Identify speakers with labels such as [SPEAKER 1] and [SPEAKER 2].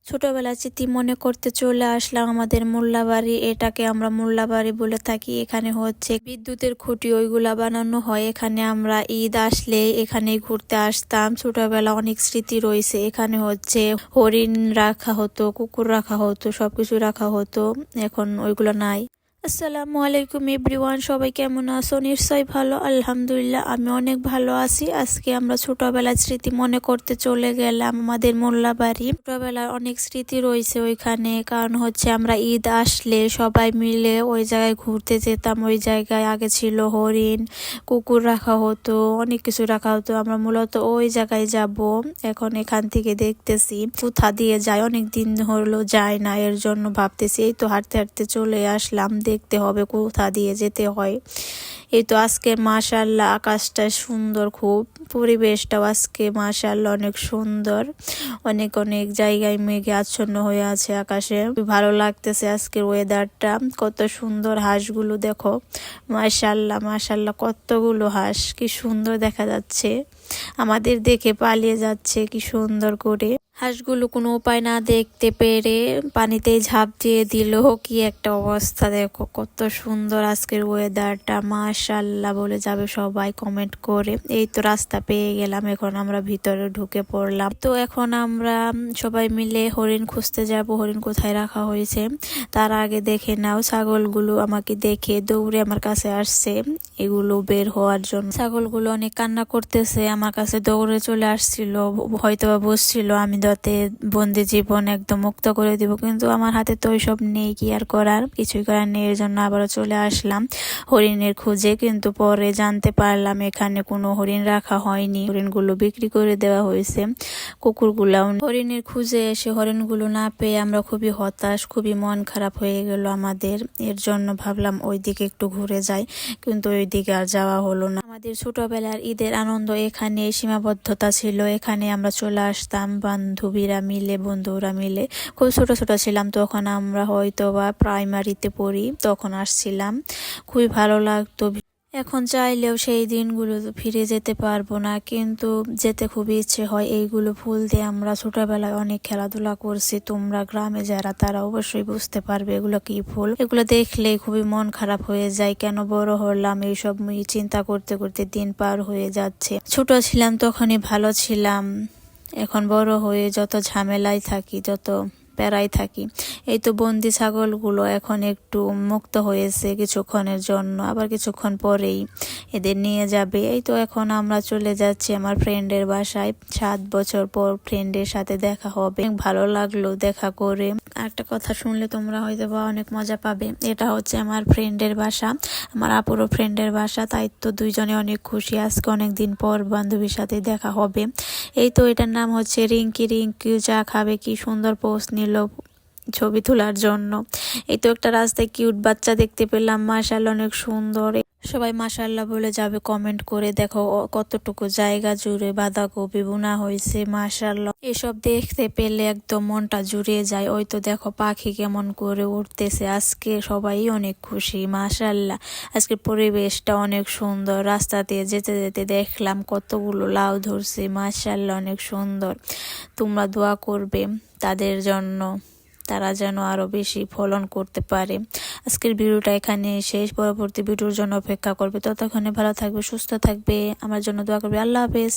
[SPEAKER 1] ছোটবেলার স্মৃতি মনে করতে চলে আসলাম আমাদের মোল্লাবাড়ি। এটাকে আমরা মোল্লাবাড়ি বলে থাকি। এখানে হচ্ছে বিদ্যুতের খুঁটি ওইগুলা বানানো হয়। এখানে আমরা ঈদ আসলে এখানেই ঘুরতে আসতাম। ছোটবেলা অনেক স্মৃতি রয়েছে। এখানে হচ্ছে হরিণ রাখা হতো, কুকুর রাখা হতো, সবকিছু রাখা হতো। এখন ওইগুলো নাই। আসসালামু আলাইকুম এভরিওয়ান, সবাই কেমন আছো? নিশ্চয়ই ভালো। আলহামদুলিল্লাহ আমি অনেক ভালো আছি। আজকে আমরা ছোটবেলার স্মৃতি মনে করতে চলে গেলাম আমাদের মোল্লাবাড়ি। ছোটবেলার অনেক স্মৃতি রয়েছে ওইখানে, কারণ হচ্ছে আমরা ঈদ আসলে সবাই মিলে ওই জায়গায় ঘুরতে যেতাম। ওই জায়গায় আগে ছিল হরিণ, কুকুর রাখা হতো, অনেক কিছু রাখা হতো। আমরা মূলত ওই জায়গায় যাব। এখন এখান থেকে দেখতেছি কোথা দিয়ে যায়, অনেক দিন হলো যায় না, এর জন্য ভাবতেছি এই তো হাঁটতে হাঁটতে চলে আসলাম, দেখতে হবে কোথা দিয়ে যেতে হয়। এই তো আজকে মাশাআল্লাহ আকাশটা সুন্দর, খুব পরিবেশটাও আজকে মাশাআল্লাহ অনেক সুন্দর। অনেক অনেক জায়গায় মেঘে আচ্ছন্ন হয়ে আছে আকাশে। ভালো লাগতেছে আজকের ওয়েদারটা। কত সুন্দর হাঁসগুলো দেখো, মাশাআল্লাহ মাশাআল্লাহ কতগুলো হাঁস, কি সুন্দর দেখা যাচ্ছে। আমাদের দেখে পালিয়ে যাচ্ছে কি সুন্দর করে। হাঁসগুলো কোনো উপায় না দেখতে পেরে পানিতে ঝাঁপ দিয়ে দিল। কি একটা অবস্থা দেখো, কত সুন্দর আজকের ওয়েদারটা, মাশাআল্লাহ বলে যাবে সবাই কমেন্ট করে। এই তো রাস্তা পেয়ে গেলাম, এখন আমরা ভিতরে ঢুকে পড়লাম। তো এখন আমরা সবাই মিলে হরিণ খুঁজতে যাব। হরিণ কোথায় রাখা হয়েছে তার আগে দেখে নাও, ছাগলগুলো আমাকে দেখে দৌড়ে আমার কাছে আসছে এগুলো বের হওয়ার জন্য। ছাগলগুলো অনেক কান্না করতেছে, আমার কাছে দৌড়ে চলে আসছিল, হয়তো বা বসছিল আমি যাতে বন্দি জীবন একদম মুক্ত করে দিব, কিন্তু আমার হাতে তো ওইসব নেই, কি আর করার, কিছুই করার নেই। এর জন্য আবারও চলে আসলাম হরিণের খুঁজে, কিন্তু পরে জানতে পারলাম এখানে কোনো হরিণ রাখা হয়নি, হরিণগুলো বিক্রি করে দেওয়া হয়েছে। কুকুরগুলাও হরিণের খুঁজে এসে হরিণগুলো না পেয়ে আমরা খুবই হতাশ, খুবই মন খারাপ হয়ে গেল আমাদের। এর জন্য ভাবলাম ওই দিকে একটু ঘুরে যাই, কিন্তু ওই দিকে আর যাওয়া হলো না। আমাদের ছোটবেলার ঈদের আনন্দ এখানে সীমাবদ্ধতা ছিল। এখানে আমরা চলে আসতাম বান্ধবীরা মিলে, বন্ধুরা মিলে। খুব ছোট ছোট ছিলাম তখন, আমরা হয়তো বা প্রাইমারিতে পড়ি, তখন আসছিলাম, খুবই ভালো লাগতো। এখন চাইলেও সেই দিনগুলো তো ফিরে যেতে পারবো না, কিন্তু যেতে খুবই ইচ্ছে হয়। এইগুলো ফুল দিয়ে আমরা ছোটবেলায় অনেক খেলাধুলা করছি। তোমরা গ্রামে যারা তারা অবশ্যই বুঝতে পারবে এগুলো কি ফুল। এগুলো দেখলে খুবই মন খারাপ হয়ে যায়, কেন বড় হলাম এইসব চিন্তা করতে করতে দিন পার হয়ে যাচ্ছে। ছোট ছিলাম তখনই ভালো ছিলাম, এখন বড় হয়ে যত ঝামেলায় থাকি, যত প্যারাই থাকি। এই তো বন্দি ছাগলগুলো এখন একটু মুক্ত হয়েছে কিছুক্ষণের জন্য, আবার কিছুক্ষণ পরেই এদের নিয়ে যাবে। এই তো এখন আমরা চলে যাচ্ছি আমার ফ্রেন্ডের বাসায়। 7 বছর পর ফ্রেন্ডের সাথে দেখা হবে, ভালো লাগলো দেখা করে। একটা কথা শুনলে তোমরা হয়তো বা অনেক মজা পাবে। এটা হচ্ছে আমার ফ্রেন্ডের বাসা, আমার আপুরও ফ্রেন্ডের বাসা, তাই তো দুইজনে অনেক খুশি। আজকে অনেকদিন পর বান্ধবীর সাথে দেখা হবে। এই তো এটার নাম হচ্ছে রিঙ্কি। রিঙ্কি চা খাবে, কি সুন্দর পোস্ট নিল ছবি তোলার জন্য। এই তো একটা রাস্তায় কিউট বাচ্চা দেখতে পেলাম, মাশাআল্লাহ অনেক সুন্দর। সবাই মাশাআল্লাহ বলে যাবে কমেন্ট করে। দেখো কতটুকু জায়গা জুড়ে বাঁধাকপি বোনা হয়েছে, মাশাআল্লাহ। এসব দেখতে পেলে একদম মনটা জুড়িয়ে যায়। ওই তো দেখো পাখি কেমন করে উঠতেছে। আজকে সবাই অনেক খুশি, মাশাআল্লাহ। আজকে পরিবেশটা অনেক সুন্দর। রাস্তা দিয়ে যেতে যেতে দেখলাম কতগুলো লাউ ধরছে, মাশাআল্লাহ অনেক সুন্দর। তোমরা দোয়া করবে তাদের জন্য, তারা যেন আরো বেশি ফলন করতে পারে। আজকের ভিডিওটা এখানে শেষ, পরবর্তী ভিডিওর জন্য অপেক্ষা করবে। ততক্ষণে ভালো থাকবে, সুস্থ থাকবে, আমার জন্য দোয়া করবে। আল্লাহ হাফেজ।